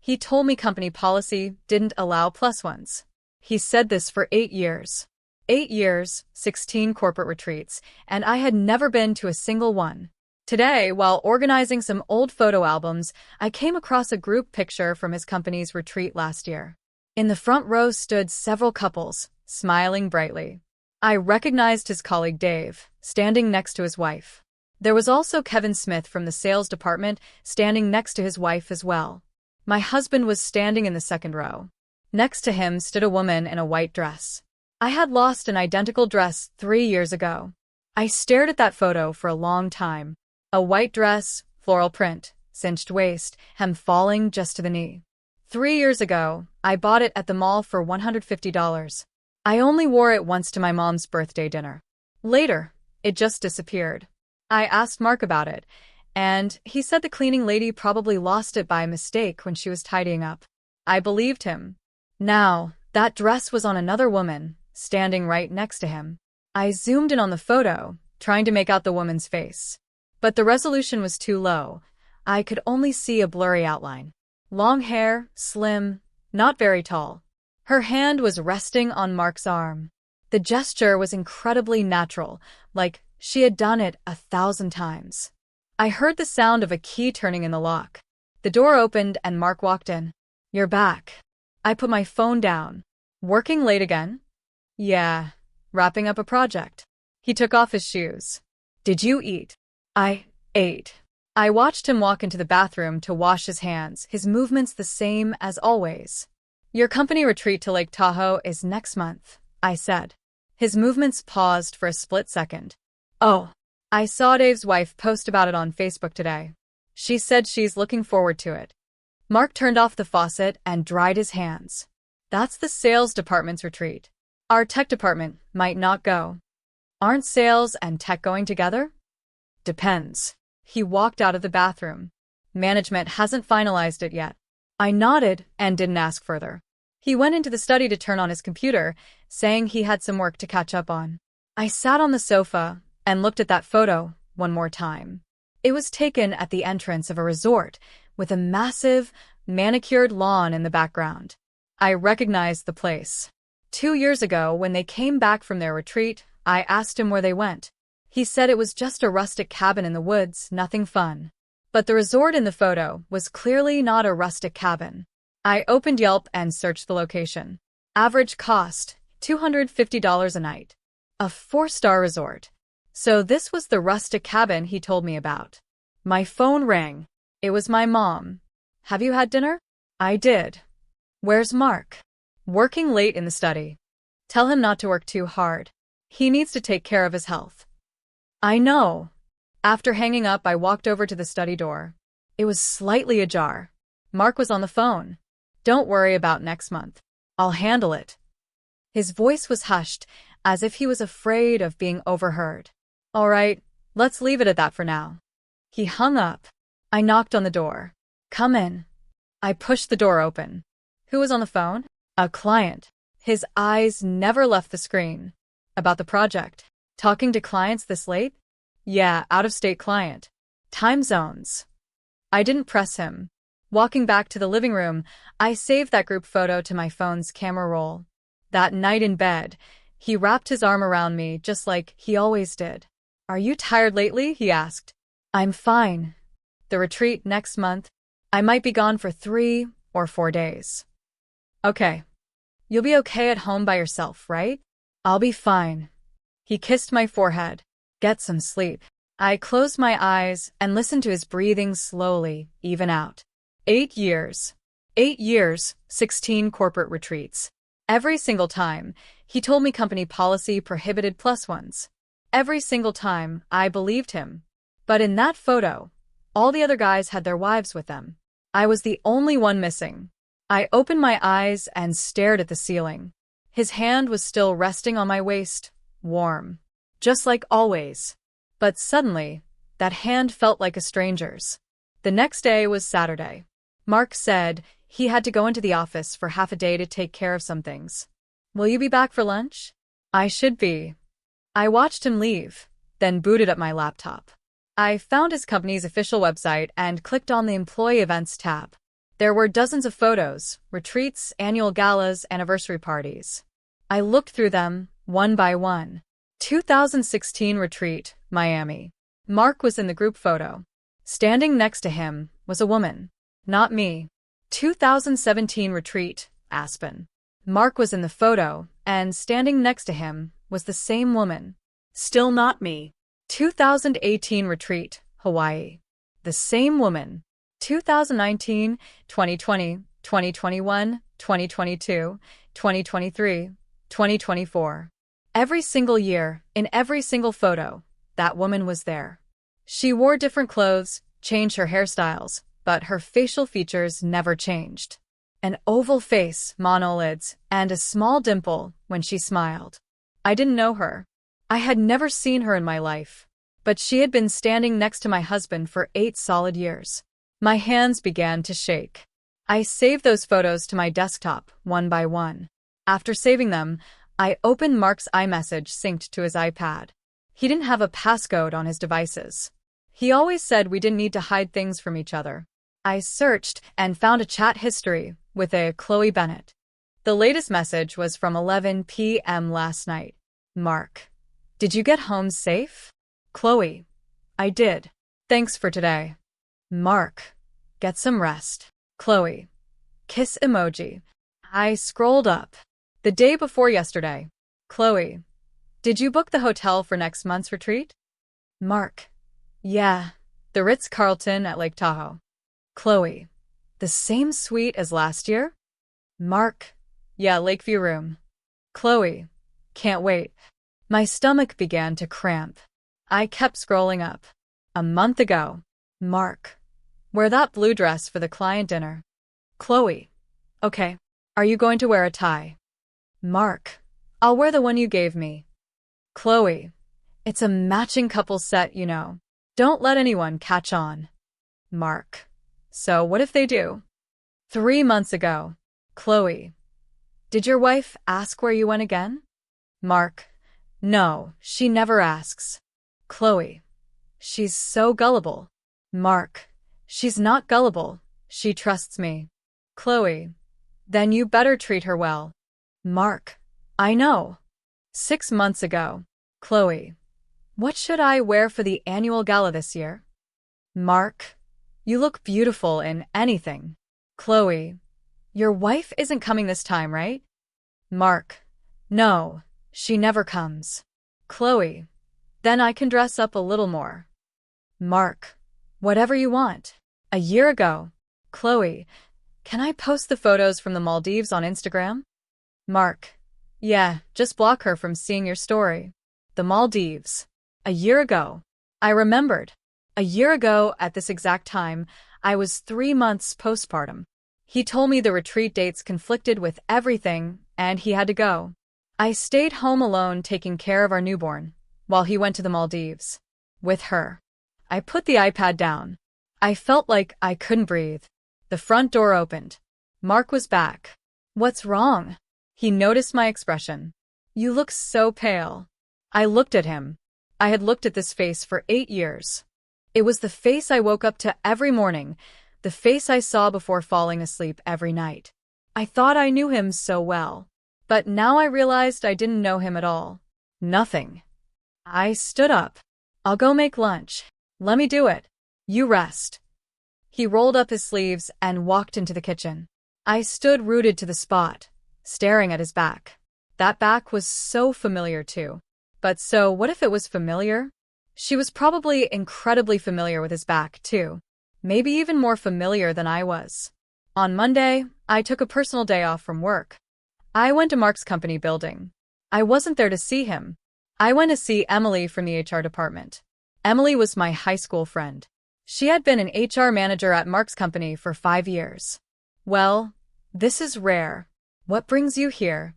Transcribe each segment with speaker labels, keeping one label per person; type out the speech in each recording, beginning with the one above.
Speaker 1: He told me company policy didn't allow plus ones. He said this for 8 years. 8 years, 16 corporate retreats, and I had never been to a single one. Today, while organizing some old photo albums, I came across a group picture from his company's retreat last year. In the front row stood several couples, smiling brightly. I recognized his colleague Dave, standing next to his wife. There was also Kevin Smith from the sales department, standing next to his wife as well. My husband was standing in the second row. Next to him stood a woman in a white dress. I had lost an identical dress 3 years ago. I stared at that photo for a long time. A white dress, floral print, cinched waist, hem falling just to the knee. 3 years ago, I bought it at the mall for $150. I only wore it once to my mom's birthday dinner. Later, it just disappeared. I asked Mark about it, and he said the cleaning lady probably lost it by mistake when she was tidying up. I believed him. Now, that dress was on another woman, standing right next to him. I zoomed in on the photo, trying to make out the woman's face. But the resolution was too low. I could only see a blurry outline. Long hair, slim, not very tall. Her hand was resting on Mark's arm. The gesture was incredibly natural, like she had done it 1,000 times. I heard the sound of a key turning in the lock. The door opened and Mark walked in. "You're back." I put my phone down. "Working late again?" "Yeah, wrapping up a project." He took off his shoes. "Did you eat?" "I ate." I watched him walk into the bathroom to wash his hands, his movements the same as always. "Your company retreat to Lake Tahoe is next month," I said. His movements paused for a split second. "Oh, I saw Dave's wife post about it on Facebook today. She said she's looking forward to it." Mark turned off the faucet and dried his hands. "That's the sales department's retreat. Our tech department might not go." "Aren't sales and tech going together?" "Depends." He walked out of the bathroom. "Management hasn't finalized it yet." I nodded and didn't ask further. He went into the study to turn on his computer, saying he had some work to catch up on. I sat on the sofa and looked at that photo one more time. It was taken at the entrance of a resort with a massive, manicured lawn in the background. I recognized the place. 2 years ago, when they came back from their retreat, I asked him where they went. He said it was just a rustic cabin in the woods, nothing fun. But the resort in the photo was clearly not a rustic cabin. I opened Yelp and searched the location. Average cost, $250 a night. A 4-star resort. So this was the rustic cabin he told me about. My phone rang. It was my mom. "Have you had dinner?" I did. "Where's Mark?" "Working late in the study. Tell him not to work too hard. He needs to take care of his health." "I know." After hanging up, I walked over to the study door. It was slightly ajar. Mark was on the phone. "Don't worry about next month. I'll handle it." His voice was hushed, as if he was afraid of being overheard. "All right, let's leave it at that for now." He hung up. I knocked on the door. "Come in." I pushed the door open. Who was on the phone? A client. His eyes never left the screen. "About the project." "Talking to clients this late?" "Yeah, out-of-state client." "Time zones." I didn't press him. Walking back to the living room, I saved that group photo to my phone's camera roll. That night in bed, he wrapped his arm around me just like he always did. "Are you tired lately?" he asked. "I'm fine." "The retreat next month? I might be gone for 3 or 4 days." "Okay. You'll be okay at home by yourself, right?" "I'll be fine." He kissed my forehead. "Get some sleep." I closed my eyes and listened to his breathing slowly even out. 8 years. 8 years, 16 corporate retreats. Every single time, he told me company policy prohibited plus ones. Every single time, I believed him. But in that photo, all the other guys had their wives with them. I was the only one missing. I opened my eyes and stared at the ceiling. His hand was still resting on my waist, warm. Just like always. But suddenly, that hand felt like a stranger's. The next day was Saturday. Mark said he had to go into the office for half a day to take care of some things. "Will you be back for lunch?" "I should be." I watched him leave, then booted up my laptop. I found his company's official website and clicked on the Employee Events tab. There were dozens of photos, retreats, annual galas, anniversary parties. I looked through them, one by one. 2016 retreat, Miami. Mark was in the group photo. Standing next to him was a woman. Not me. 2017 retreat, Aspen. Mark was in the photo, and standing next to him was the same woman. Still not me. 2018 retreat, Hawaii. The same woman. 2019, 2020, 2021, 2022, 2023, 2024. Every single year, in every single photo, that woman was there. She wore different clothes, changed her hairstyles, but her facial features never changed. An oval face, monolids, and a small dimple when she smiled. I didn't know her. I had never seen her in my life. But she had been standing next to my husband for 8 solid years. My hands began to shake. I saved those photos to my desktop, one by one. After saving them, I opened Mark's iMessage synced to his iPad. He didn't have a passcode on his devices. He always said we didn't need to hide things from each other. I searched and found a chat history with a Chloe Bennett. The latest message was from 11 p.m. last night. Mark, did you get home safe? Chloe, I did. Thanks for today. Mark, get some rest. Chloe, kiss emoji. I scrolled up. The day before yesterday. Chloe, did you book the hotel for next month's retreat? Mark, yeah, the Ritz-Carlton at Lake Tahoe. Chloe, the same suite as last year? Mark, yeah, Lakeview room. Chloe, can't wait. My stomach began to cramp. I kept scrolling up. A month ago. Mark, wear that blue dress for the client dinner. Chloe, okay. Are you going to wear a tie? Mark, I'll wear the one you gave me. Chloe, it's a matching couple set, you know. Don't let anyone catch on. Mark, so what if they do? 3 months ago. Chloe, did your wife ask where you went again? Mark, no, she never asks. Chloe, she's so gullible. Mark, she's not gullible, she trusts me. Chloe, then you better treat her well. Mark, I know. 6 months ago. Chloe, what should I wear for the annual gala this year? Mark, you look beautiful in anything. Chloe, your wife isn't coming this time, right? Mark, no, she never comes. Chloe, then I can dress up a little more. Mark, whatever you want. A year ago. Chloe, can I post the photos from the Maldives on Instagram? Mark, yeah, just block her from seeing your story. The Maldives. A year ago. I remembered. A year ago, at this exact time, I was 3 months postpartum. He told me the retreat dates conflicted with everything, and he had to go. I stayed home alone taking care of our newborn, while he went to the Maldives. With her. I put the iPad down. I felt like I couldn't breathe. The front door opened. Mark was back. What's wrong? He noticed my expression. You look so pale. I looked at him. I had looked at this face for 8 years. It was the face I woke up to every morning, the face I saw before falling asleep every night. I thought I knew him so well. But now I realized I didn't know him at all. Nothing. I stood up. I'll go make lunch. Let me do it. You rest. He rolled up his sleeves and walked into the kitchen. I stood rooted to the spot, staring at his back. That back was so familiar too. But so what if it was familiar? She was probably incredibly familiar with his back too. Maybe even more familiar than I was. On Monday, I took a personal day off from work. I went to Mark's company building. I wasn't there to see him. I went to see Emily from the HR department. Emily was my high school friend. She had been an HR manager at Mark's company for 5 years. Well, this is rare. What brings you here?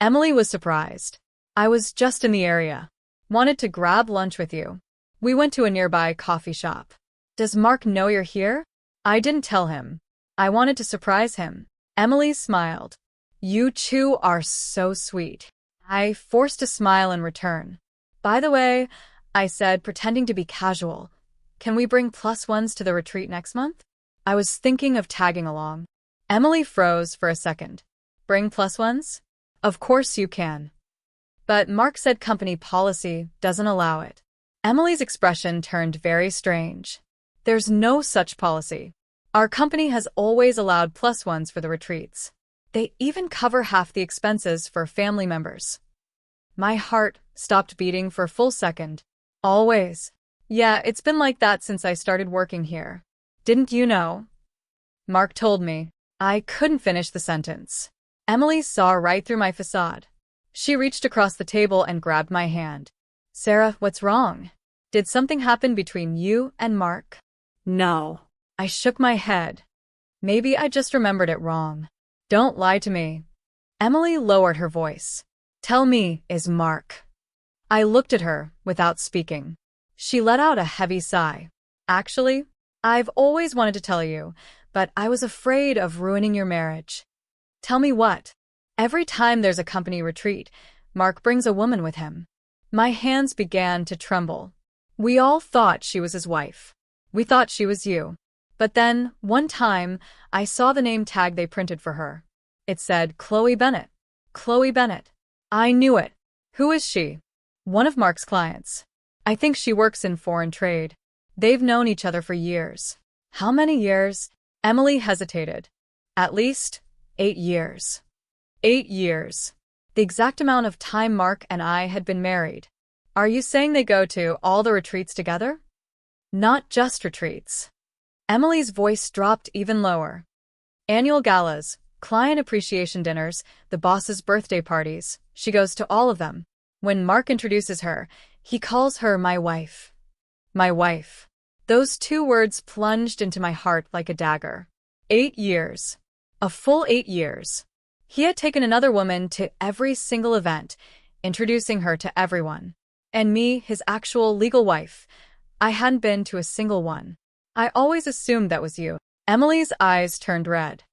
Speaker 1: Emily was surprised. I was just in the area. Wanted to grab lunch with you. We went to a nearby coffee shop. Does Mark know you're here? I didn't tell him. I wanted to surprise him. Emily smiled. You two are so sweet. I forced a smile in return. By the way, I said, pretending to be casual, can we bring +1s to the retreat next month? I was thinking of tagging along. Emily froze for a second. Bring plus ones? Of course you can. But Mark said company policy doesn't allow it. Emily's expression turned very strange. There's no such policy. Our company has always allowed plus ones for the retreats. They even cover half the expenses for family members. My heart stopped beating for a full second. Always. Yeah, it's been like that since I started working here. Didn't you know? Mark told me. I couldn't finish the sentence. Emily saw right through my facade. She reached across the table and grabbed my hand. Sarah, what's wrong? Did something happen between you and Mark?
Speaker 2: No.
Speaker 1: I shook my head. Maybe I just remembered it wrong. Don't lie to me. Emily lowered her voice. Tell me, is Mark? I looked at her without speaking. She let out a heavy sigh. Actually, I've always wanted to tell you, but I was afraid of ruining your marriage. Tell me what? Every time there's a company retreat, Mark brings a woman with him. My hands began to tremble. We all thought she was his wife. We thought she was you. But then, one time, I saw the name tag they printed for her. It said Chloe Bennett. Chloe Bennett. I knew it. Who is she? One of Mark's clients. I think she works in foreign trade. They've known each other for years. How many years? Emily hesitated. At least 8 years. 8 years. The exact amount of time Mark and I had been married. Are you saying they go to all the retreats together? Not just retreats. Emily's voice dropped even lower. Annual galas, client appreciation dinners, the boss's birthday parties. She goes to all of them. When Mark introduces her, he calls her my wife. My wife. Those 2 words plunged into my heart like a dagger. 8 years. A full 8 years. He had taken another woman to every single event, introducing her to everyone. And me, his actual legal wife, I hadn't been to a single one. I always assumed that was you. Emily's eyes turned red.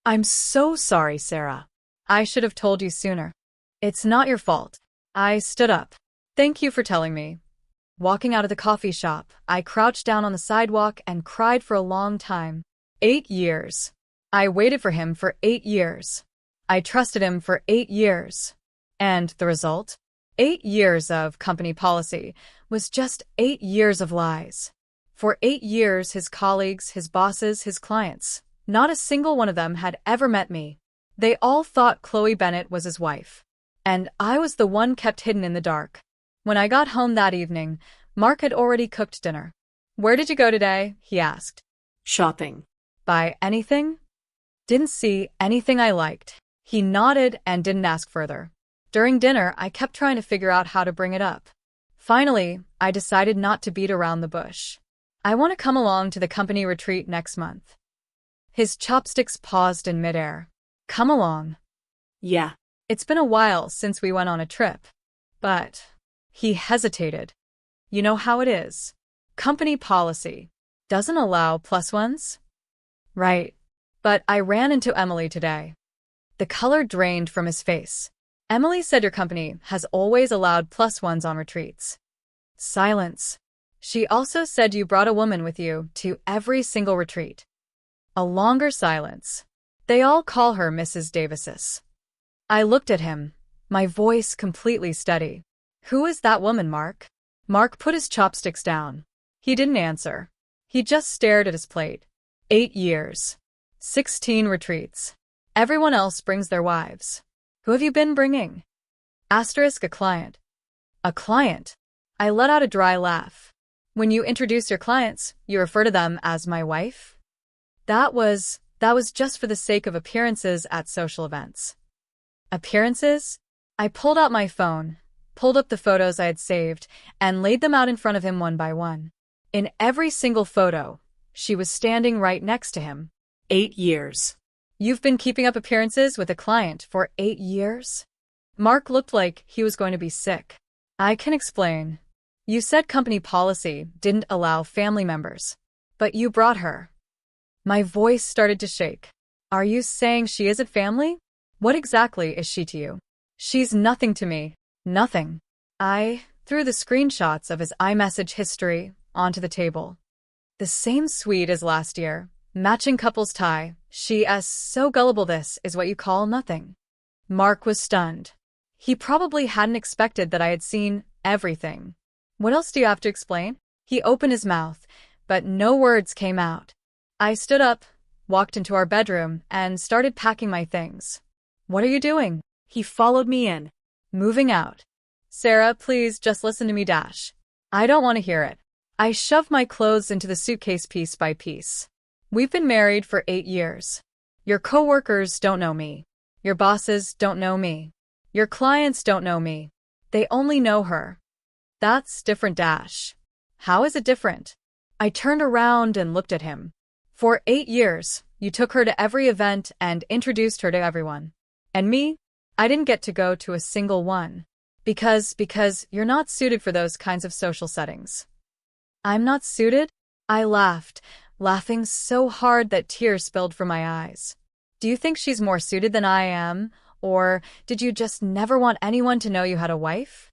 Speaker 1: I'm so sorry, Sarah. I should have told you sooner. It's not your fault. I stood up. Thank you for telling me. Walking out of the coffee shop, I crouched down on the sidewalk and cried for a long time. 8 years. I waited for him for 8 years. I trusted him for 8 years. And the result? 8 years of company policy was just 8 years of lies. For 8 years, his colleagues, his bosses, his clients, not a single one of them had ever met me. They all thought Chloe Bennett was his wife. And I was the one kept hidden in the dark. When I got home that evening, Mark had already cooked dinner. Where did you go today? He asked.
Speaker 2: Shopping.
Speaker 1: Buy anything? Didn't see anything I liked. He nodded and didn't ask further. During dinner, I kept trying to figure out how to bring it up. Finally, I decided not to beat around the bush. I want to come along to the company retreat next month. His chopsticks paused in midair. Come along.
Speaker 2: Yeah.
Speaker 1: It's been a while since we went on a trip. But he hesitated. You know how it is. Company policy doesn't allow plus ones? Right. But I ran into Emily today. The color drained from his face. Emily said your company has always allowed plus ones on retreats. Silence. She also said you brought a woman with you to every single retreat. A longer silence. They all call her Mrs. Davises. I looked at him, my voice completely steady. Who is that woman, Mark? Mark put his chopsticks down. He didn't answer. He just stared at his plate. 8 years. 16 retreats. Everyone else brings their wives. Who have you been bringing? Asterisk a client. A client. I let out a dry laugh. When you introduce your clients, you refer to them as my wife? That was just for the sake of appearances at social events. Appearances? I pulled out my phone, pulled up the photos I had saved, and laid them out in front of him one by one. In every single photo, she was standing right next to him.
Speaker 2: 8 years.
Speaker 1: You've been keeping up appearances with a client for 8 years? Mark looked like he was going to be sick. I can explain. You said company policy didn't allow family members, but you brought her. My voice started to shake. Are you saying she isn't family? What exactly is she to you? She's nothing to me. Nothing. I threw the screenshots of his iMessage history onto the table. The same suite as last year, Matching couple's tie. She is so gullible. This is what you call nothing. Mark was stunned. He probably hadn't expected that I had seen everything. What else do you have to explain? He opened his mouth, but no words came out. I stood up, walked into our bedroom, and started packing my things. What are you doing?
Speaker 2: He followed me in.
Speaker 1: Moving out. Sarah, please just listen to me. I don't want to hear it. I shoved my clothes into the suitcase piece by piece. We've been married for 8 years. Your coworkers don't know me. Your bosses don't know me. Your clients don't know me. They only know her. That's different. How is it different? I turned around and looked at him. For 8 years, you took her to every event and introduced her to everyone. And me? I didn't get to go to a single one. Because you're not suited for those kinds of social settings. I'm not suited? I laughed, laughing so hard that tears spilled from my eyes. Do you think she's more suited than I am? Or did you just never want anyone to know you had a wife?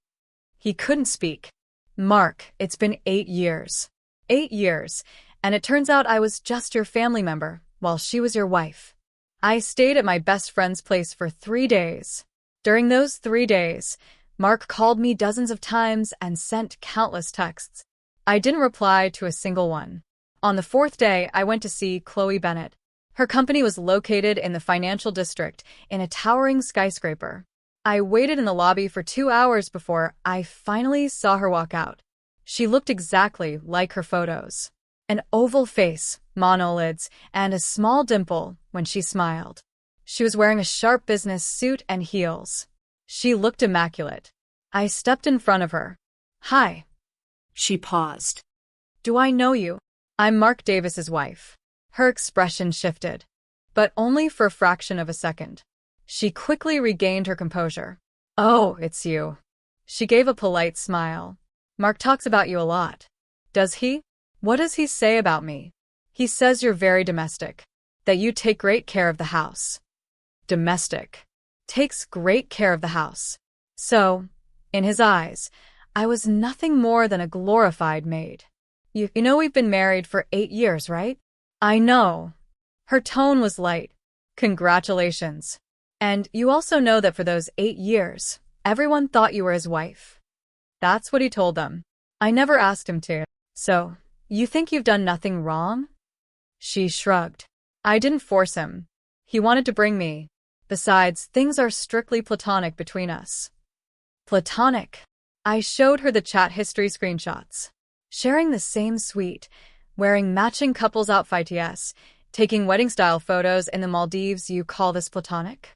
Speaker 1: He couldn't speak. Mark, it's been 8 years. 8 years, and it turns out I was just your family member, while she was your wife. I stayed at my best friend's place for 3 days. During those 3 days, Mark called me dozens of times and sent countless texts. I didn't reply to a single one. On the 4th day, I went to see Chloe Bennett. Her company was located in the financial district in a towering skyscraper. I waited in the lobby for 2 hours before I finally saw her walk out. She looked exactly like her photos. An oval face, monolids, and a small dimple when she smiled. She was wearing a sharp business suit and heels. She looked immaculate. I stepped in front of her. Hi.
Speaker 2: She paused.
Speaker 1: Do I know you? I'm Mark Davis's wife. Her expression shifted, but only for a fraction of a second. She quickly regained her composure. Oh, it's you. She gave a polite smile. Mark talks about you a lot. Does he? What does he say about me? He says you're very domestic, that you take great care of the house. Domestic. Takes great care of the house. So, in his eyes, I was nothing more than a glorified maid. You know we've been married for 8 years, right? I know. Her tone was light. Congratulations. And you also know that for those 8 years, everyone thought you were his wife. That's what he told them. I never asked him to. So, you think you've done nothing wrong? She shrugged. I didn't force him. He wanted to bring me. Besides, things are strictly platonic between us. Platonic? I showed her the chat history screenshots. Sharing the same suite, wearing matching couples outfits, yes, taking wedding-style photos in the Maldives. You call this platonic?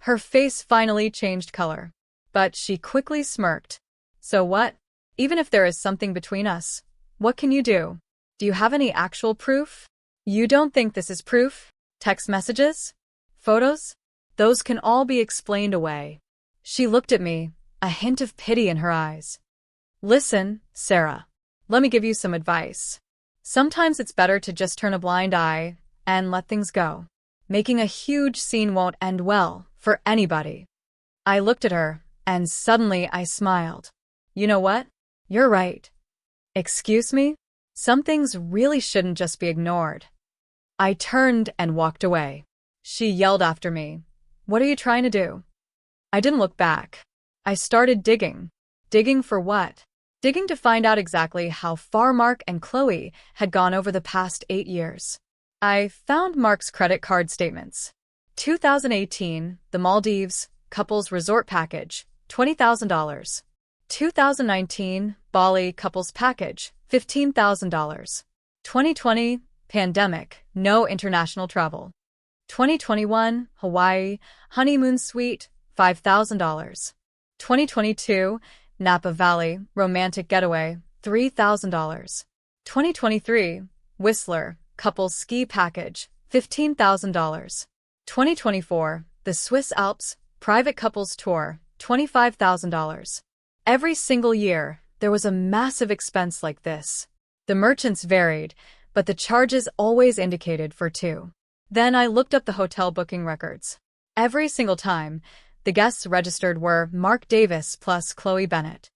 Speaker 1: Her face finally changed color, but she quickly smirked. So what? Even if there is something between us, what can you do? Do you have any actual proof? You don't think this is proof? Text messages? Photos? Those can all be explained away. She looked at me, a hint of pity in her eyes. Listen, Sarah. Let me give you some advice. Sometimes it's better to just turn a blind eye and let things go. Making a huge scene won't end well for anybody. I looked at her, and suddenly I smiled. You know what? You're right. Excuse me? Some things really shouldn't just be ignored. I turned and walked away. She yelled after me. What are you trying to do? I didn't look back. I started digging. Digging for what? Digging to find out exactly how far Mark and Chloe had gone over the past 8 years. I found Mark's credit card statements. 2018, the Maldives, couples resort package, $20,000. 2019, Bali couples package, $15,000. 2020, pandemic, no international travel. 2021, Hawaii, honeymoon suite, $5,000. 2022, Napa Valley, romantic getaway, $3,000. 2023, Whistler, couples ski package, $15,000. 2024, the Swiss Alps, private couples tour, $25,000. Every single year, there was a massive expense like this. The merchants varied, but the charges always indicated for two. Then I looked up the hotel booking records. Every single time, the guests registered were Mark Davis plus Chloe Bennett.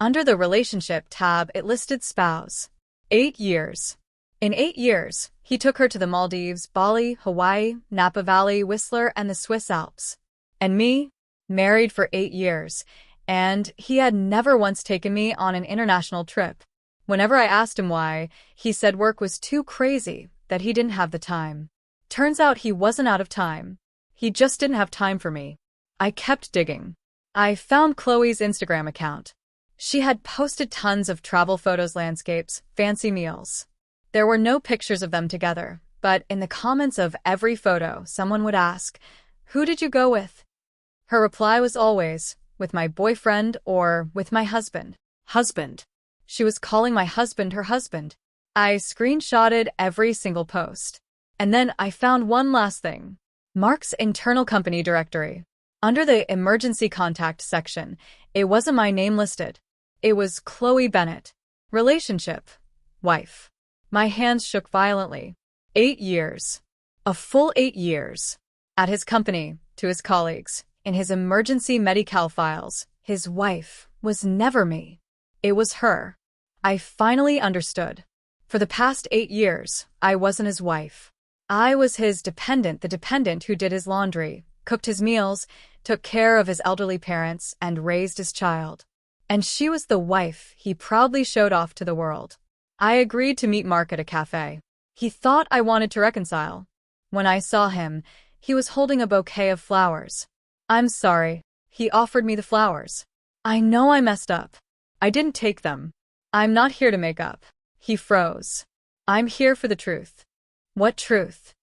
Speaker 1: Under the relationship tab, it listed spouse. 8 years. In 8 years, he took her to the Maldives, Bali, Hawaii, Napa Valley, Whistler, and the Swiss Alps. And me? Married for 8 years, and he had never once taken me on an international trip. Whenever I asked him why, he said work was too crazy, that he didn't have the time. Turns out he wasn't out of time. He just didn't have time for me. I kept digging. I found Chloe's Instagram account. She had posted tons of travel photos, landscapes, fancy meals. There were no pictures of them together, but in the comments of every photo, someone would ask, "Who did you go with?" Her reply was always, "With my boyfriend," or "with my husband."
Speaker 2: Husband.
Speaker 1: She was calling my husband her husband. I screenshotted every single post. And then I found one last thing. Mark's internal company directory. Under the emergency contact section, it wasn't my name listed. It was Chloe Bennett. Relationship. Wife. My hands shook violently. 8 years. A full 8 years. At his company, to his colleagues, in his emergency medical files, his wife was never me. It was her. I finally understood. For the past 8 years, I wasn't his wife. I was his dependent, the dependent who did his laundry, cooked his meals, took care of his elderly parents, and raised his child. And she was the wife he proudly showed off to the world. I agreed to meet Mark at a cafe. He thought I wanted to reconcile. When I saw him, he was holding a bouquet of flowers. "I'm sorry." He offered me the flowers. "I know I messed up. I didn't take them. I'm not here to make up." He froze. "I'm here for the truth." "What truth?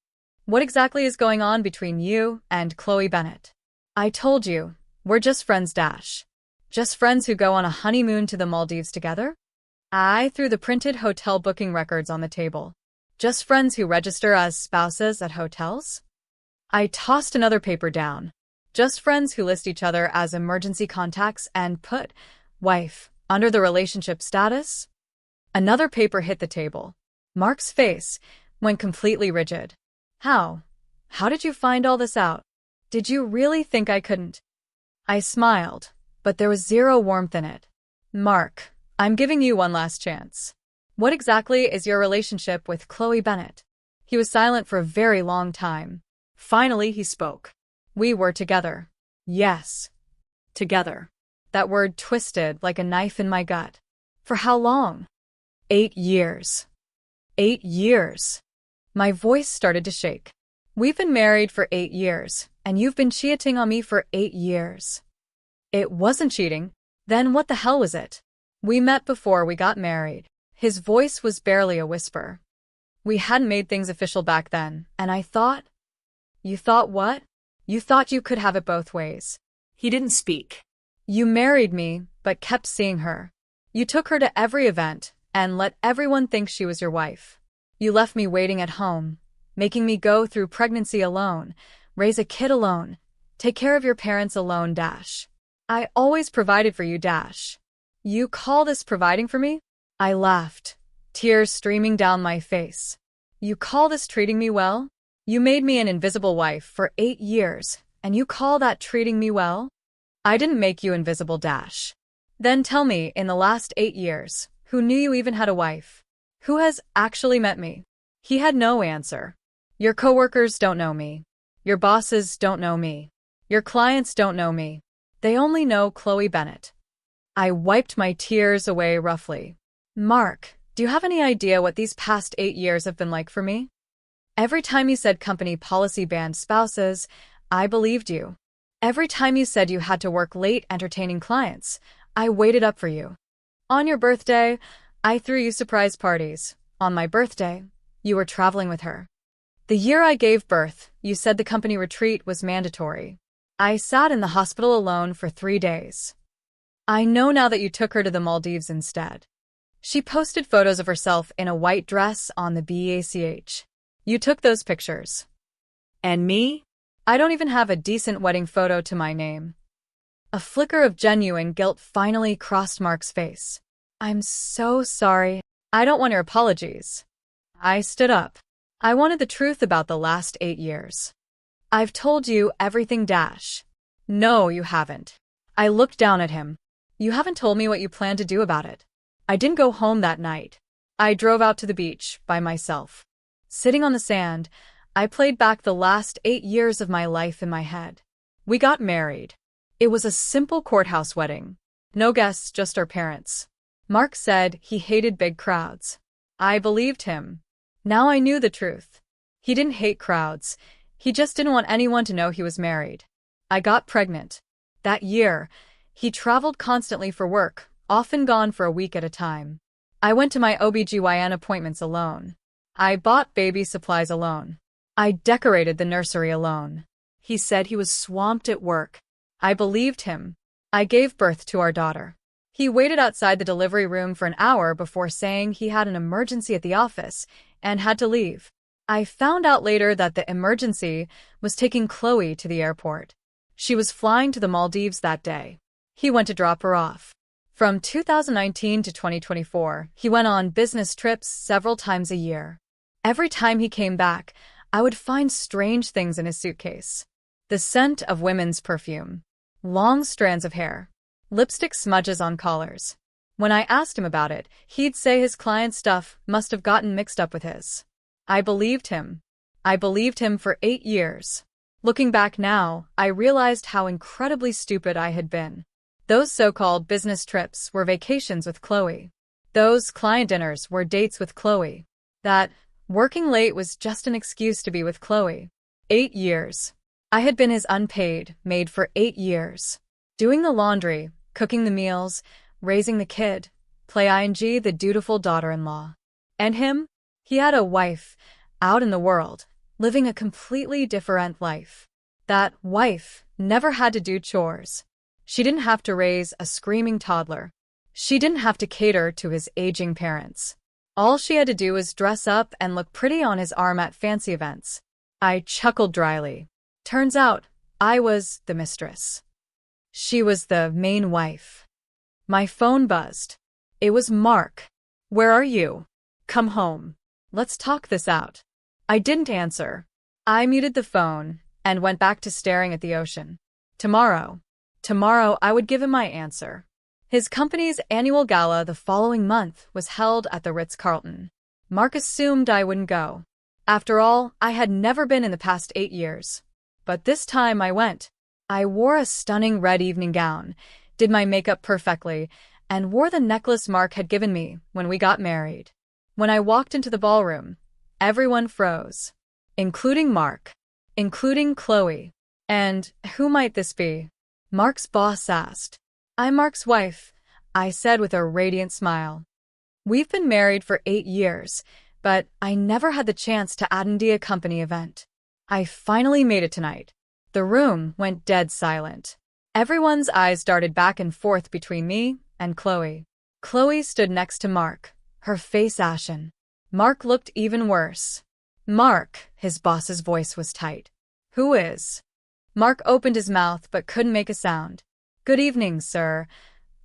Speaker 1: What exactly is going on between you and Chloe Bennett?" "I told you, we're just friends, Dash. Just friends who go on a honeymoon to the Maldives together?" I threw the printed hotel booking records on the table. "Just friends who register as spouses at hotels?" I tossed another paper down. "Just friends who list each other as emergency contacts and put wife under the relationship status?" Another paper hit the table. Mark's face went completely rigid. How? How did you find all this out? Did you really think I couldn't?" I smiled, but there was zero warmth in it. "Mark, I'm giving you one last chance. What exactly is your relationship with Chloe Bennett?" He was silent for a very long time. Finally, he spoke. "We were together." "Yes. Together." That word twisted like a knife in my gut. "For how long?" 8 years. 8 years. My voice started to shake. "We've been married for 8 years, and you've been cheating on me for 8 years. "It wasn't cheating. Then what the hell was it?" "We met before we got married." His voice was barely a whisper. "We hadn't made things official back then, and I thought—" "You thought what?" "You thought you could have it both ways."
Speaker 2: He didn't speak.
Speaker 1: "You married me, but kept seeing her. You took her to every event, and let everyone think she was your wife. You left me waiting at home, making me go through pregnancy alone, raise a kid alone, take care of your parents alone, Dash. I always provided for you, Dash. You call this providing for me?" I laughed, tears streaming down my face. "You call this treating me well? You made me an invisible wife for 8 years, and you call that treating me well?" "I didn't make you invisible, Dash." "Then tell me, in the last 8 years, who knew you even had a wife? Who has actually met me?" He had no answer. "Your coworkers don't know me. Your bosses don't know me. Your clients don't know me. They only know Chloe Bennett." I wiped my tears away roughly. "Mark, do you have any idea what these past 8 years have been like for me? Every time you said company policy banned spouses, I believed you. Every time you said you had to work late entertaining clients, I waited up for you. On your birthday, I threw you surprise parties. On my birthday, you were traveling with her. The year I gave birth, you said the company retreat was mandatory. I sat in the hospital alone for 3 days. I know now that you took her to the Maldives instead. She posted photos of herself in a white dress on the beach. You took those pictures.
Speaker 2: And me?
Speaker 1: I don't even have a decent wedding photo to my name." A flicker of genuine guilt finally crossed Mark's face. "I'm so sorry. I don't want your apologies." I stood up. "I wanted the truth about the last 8 years. I've told you everything, Dash." "No, you haven't." I looked down at him. "You haven't told me what you plan to do about it." I didn't go home that night. I drove out to the beach by myself. Sitting on the sand, I played back the last 8 years of my life in my head. We got married. It was a simple courthouse wedding. No guests, just our parents. Mark said he hated big crowds. I believed him. Now I knew the truth. He didn't hate crowds. He just didn't want anyone to know he was married. I got pregnant. That year, he traveled constantly for work, often gone for a week at a time. I went to my OBGYN appointments alone. I bought baby supplies alone. I decorated the nursery alone. He said he was swamped at work. I believed him. I gave birth to our daughter. He waited outside the delivery room for an hour before saying he had an emergency at the office and had to leave. I found out later that the emergency was taking Chloe to the airport. She was flying to the Maldives that day. He went to drop her off. From 2019 to 2024, he went on business trips several times a year. Every time he came back, I would find strange things in his suitcase. The scent of women's perfume, long strands of hair, lipstick smudges on collars. When I asked him about it, he'd say his client's stuff must have gotten mixed up with his. I believed him. I believed him for 8 years. Looking back now, I realized how incredibly stupid I had been. Those so-called business trips were vacations with Chloe. Those client dinners were dates with Chloe. That working late was just an excuse to be with Chloe. 8 years. I had been his unpaid maid for 8 years. Doing the laundry, cooking the meals, raising the kid, play ing the dutiful daughter-in-law. And him? He had a wife, out in the world, living a completely different life. That wife never had to do chores. She didn't have to raise a screaming toddler. She didn't have to cater to his aging parents. All she had to do was dress up and look pretty on his arm at fancy events. I chuckled dryly. Turns out, I was the mistress. She was the main wife. My phone buzzed. It was Mark. Where are you? Come home. Let's talk this out. I didn't answer. I muted the phone and went back to staring at the ocean. Tomorrow I would give him my answer. His company's annual gala the following month was held at the Ritz-Carlton. Mark assumed I wouldn't go. After all, I had never been in the past 8 years. But this time I went. I wore a stunning red evening gown, did my makeup perfectly, and wore the necklace Mark had given me when we got married. When I walked into the ballroom, everyone froze. Including Mark. Including Chloe. And who might this be? Mark's boss asked. I'm Mark's wife, I said with a radiant smile. We've been married for 8 years, but I never had the chance to attend a company event. I finally made it tonight. The room went dead silent. Everyone's eyes darted back and forth between me and Chloe. Chloe stood next to Mark, her face ashen. Mark looked even worse. Mark, his boss's voice was tight. Who is? Mark opened his mouth but couldn't make a sound. Good evening, sir.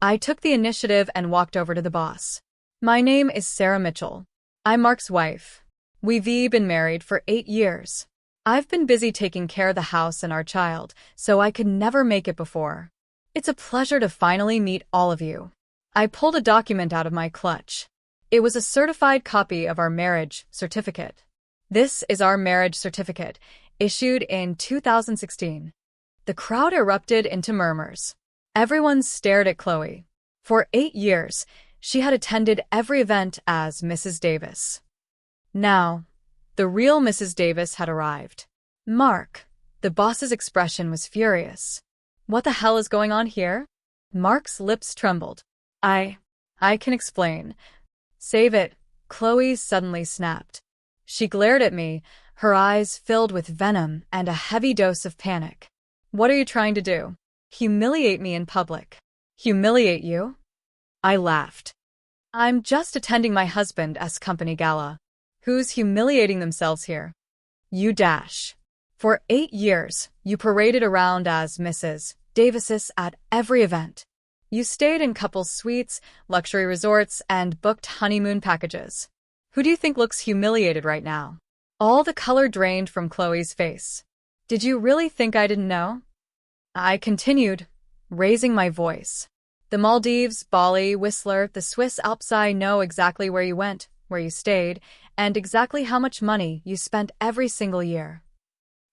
Speaker 1: I took the initiative and walked over to the boss. My name is Sarah Mitchell. I'm Mark's wife. We've been married for 8 years. I've been busy taking care of the house and our child, so I could never make it before. It's a pleasure to finally meet all of you. I pulled a document out of my clutch. It was a certified copy of our marriage certificate. This is our marriage certificate, issued in 2016. The crowd erupted into murmurs. Everyone stared at Chloe. For 8 years, she had attended every event as Mrs. Davis. Now, the real Mrs. Davis had arrived. Mark, the boss's expression was furious. What the hell is going on here? Mark's lips trembled. I can explain. Save it, Chloe suddenly snapped. She glared at me, her eyes filled with venom and a heavy dose of panic. What are you trying to do? Humiliate me in public. Humiliate you? I laughed. I'm just attending my husband's company gala. Who's humiliating themselves here? You dash. For 8 years, you paraded around as Mrs. Davis at every event. You stayed in couples suites, luxury resorts, and booked honeymoon packages. Who do you think looks humiliated right now? All the color drained from Chloe's face. Did you really think I didn't know? I continued, raising my voice. The Maldives, Bali, Whistler, the Swiss Alps, I know exactly where you went, where you stayed, and exactly how much money you spent every single year.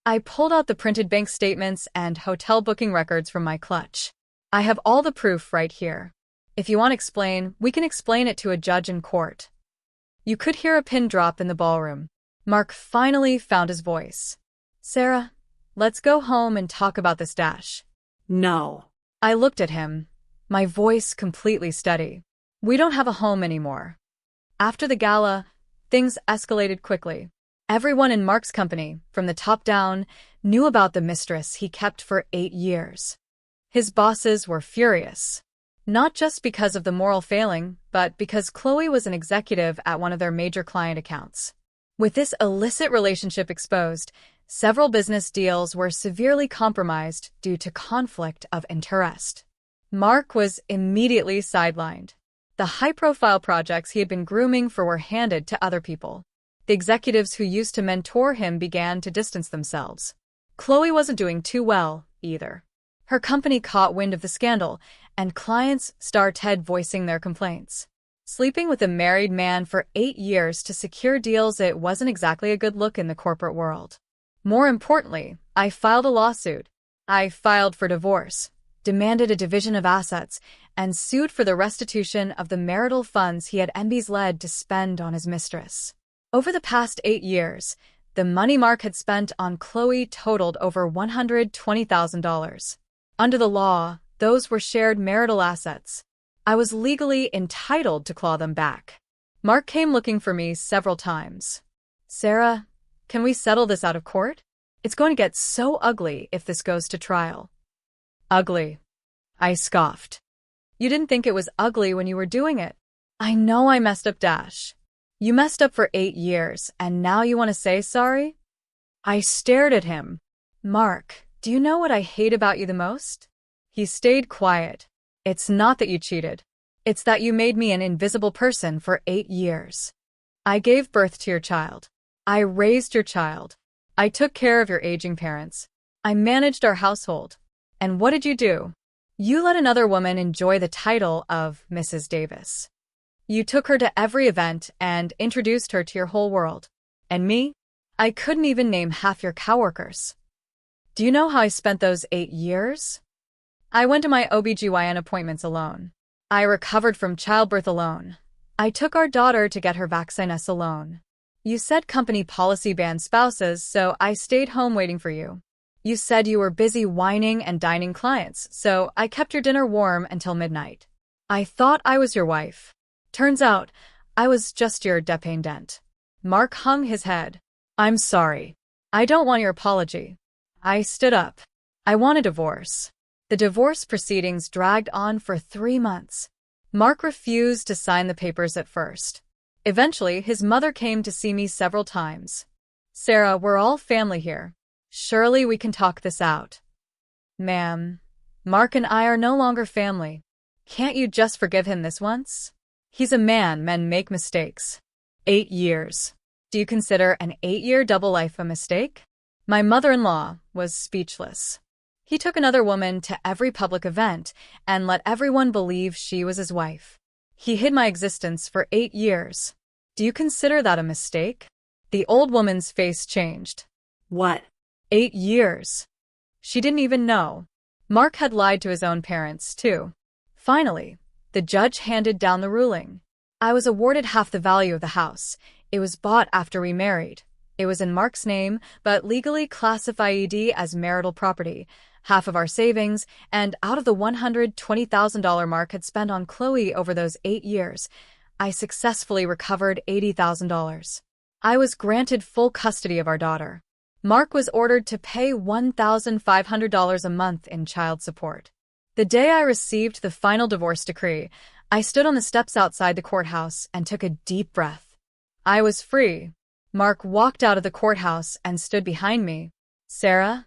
Speaker 1: I pulled out the printed bank statements and hotel booking records from my clutch. I have all the proof right here. If you want to explain, we can explain it to a judge in court. You could hear a pin drop in the ballroom. Mark finally found his voice. Sarah, let's go home and talk about this dash.
Speaker 2: No.
Speaker 1: I looked at him, my voice completely steady. We don't have a home anymore. After the gala, things escalated quickly. Everyone in Mark's company, from the top down, knew about the mistress he kept for 8 years. His bosses were furious. Not just because of the moral failing, but because Chloe was an executive at one of their major client accounts. With this illicit relationship exposed, several business deals were severely compromised due to conflict of interest. Mark was immediately sidelined. The high-profile projects he had been grooming for were handed to other people. The executives who used to mentor him began to distance themselves. Chloe wasn't doing too well, either. Her company caught wind of the scandal, and clients started voicing their complaints. Sleeping with a married man for 8 years to secure deals, it wasn't exactly a good look in the corporate world. More importantly, I filed a lawsuit. I filed for divorce, demanded a division of assets, and sued for the restitution of the marital funds he had led to spend on his mistress. Over the past 8 years, the money Mark had spent on Chloe totaled over $120,000. Under the law, those were shared marital assets. I was legally entitled to claw them back. Mark came looking for me several times. Sarah, can we settle this out of court? It's going to get so ugly if this goes to trial. Ugly. I scoffed. You didn't think it was ugly when you were doing it. I know I messed up, Dash. You messed up for 8 years, and now you want to say sorry? I stared at him. Mark, do you know what I hate about you the most? He stayed quiet. It's not that you cheated. It's that you made me an invisible person for 8 years. I gave birth to your child. I raised your child. I took care of your aging parents. I managed our household. And what did you do? You let another woman enjoy the title of Mrs. Davis. You took her to every event and introduced her to your whole world. And me? I couldn't even name half your coworkers. Do you know how I spent those 8 years? I went to my OBGYN appointments alone. I recovered from childbirth alone. I took our daughter to get her vaccines alone. You said company policy banned spouses, so I stayed home waiting for you. You said you were busy whining and dining clients, so I kept your dinner warm until midnight. I thought I was your wife. Turns out, I was just your dependent. Mark hung his head. I'm sorry. I don't want your apology. I stood up. I want a divorce. The divorce proceedings dragged on for 3 months. Mark refused to sign the papers at first. Eventually, his mother came to see me several times. Sarah, we're all family here. Surely we can talk this out. Ma'am, Mark and I are no longer family. Can't you just forgive him this once? He's a man, men make mistakes. 8 years. Do you consider an 8-year double life a mistake? My mother-in-law was speechless. He took another woman to every public event and let everyone believe she was his wife. He hid my existence for 8 years. Do you consider that a mistake? The old woman's face changed.
Speaker 2: What?
Speaker 1: 8 years. She didn't even know. Mark had lied to his own parents, too. Finally, the judge handed down the ruling. I was awarded half the value of the house. It was bought after we married. It was in Mark's name, but legally classified as marital property, half of our savings, and out of the $120,000 Mark had spent on Chloe over those 8 years, I successfully recovered $80,000. I was granted full custody of our daughter. Mark was ordered to pay $1,500 a month in child support. The day I received the final divorce decree, I stood on the steps outside the courthouse and took a deep breath. I was free. Mark walked out of the courthouse and stood behind me. Sarah?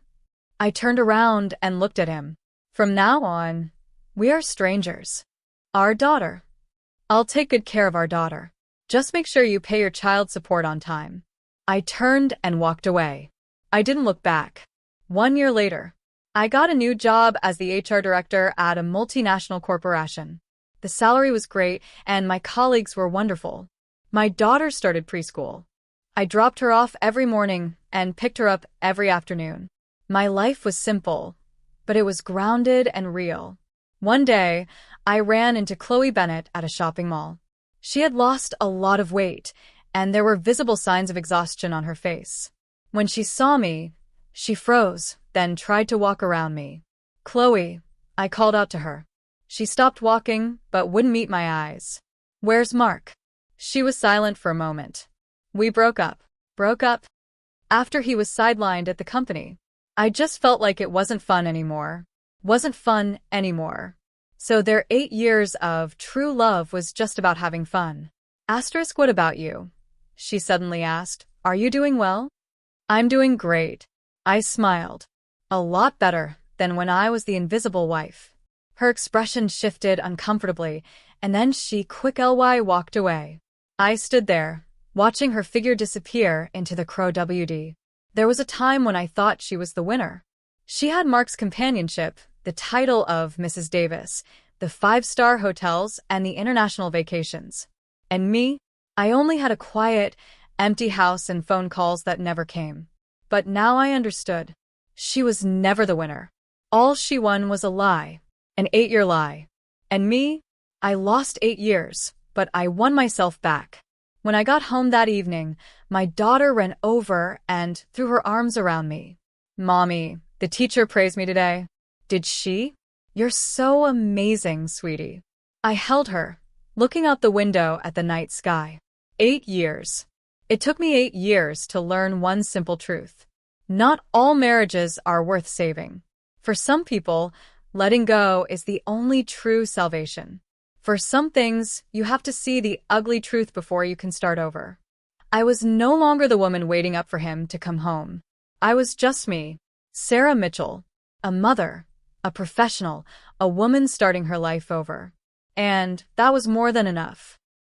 Speaker 1: I turned around and looked at him. From now on, we are strangers. Our daughter. I'll take good care of our daughter. Just make sure you pay your child support on time. I turned and walked away. I didn't look back. 1 year later, I got a new job as the HR director at a multinational corporation. The salary was great and my colleagues were wonderful. My daughter started preschool. I dropped her off every morning and picked her up every afternoon. My life was simple, but it was grounded and real. One day, I ran into Chloe Bennett at a shopping mall. She had lost a lot of weight, and there were visible signs of exhaustion on her face. When she saw me, she froze, then tried to walk around me. "Chloe," I called out to her. She stopped walking, but wouldn't meet my eyes. "Where's Mark?" She was silent for a moment. "We broke up." "Broke up?" "After he was sidelined at the company." I just felt like it wasn't fun anymore. Wasn't fun anymore. So their 8 years of true love was just about having fun. What about you?" She suddenly asked. "Are you doing well?" "I'm doing great." I smiled. "A lot better than when I was the invisible wife." Her expression shifted uncomfortably, and then she quickly walked away. I stood there, watching her figure disappear into the Crow WD. There was a time when I thought she was the winner. She had Mark's companionship, the title of Mrs. Davis, the 5-star hotels, and the international vacations. And me? I only had a quiet, empty house and phone calls that never came. But now I understood. She was never the winner. All she won was a lie. An 8-year lie. And me? I lost 8 years, but I won myself back. When I got home that evening, my daughter ran over and threw her arms around me. "Mommy, the teacher praised me today." "Did she?" "You're so amazing, sweetie." I held her, looking out the window at the night sky. 8 years. It took me 8 years to learn one simple truth. Not all marriages are worth saving. For some people, letting go is the only true salvation. For some things, you have to see the ugly truth before you can start over. I was no longer the woman waiting up for him to come home. I was just me, Sarah Mitchell, a mother, a professional, a woman starting her life over. And that was more than enough.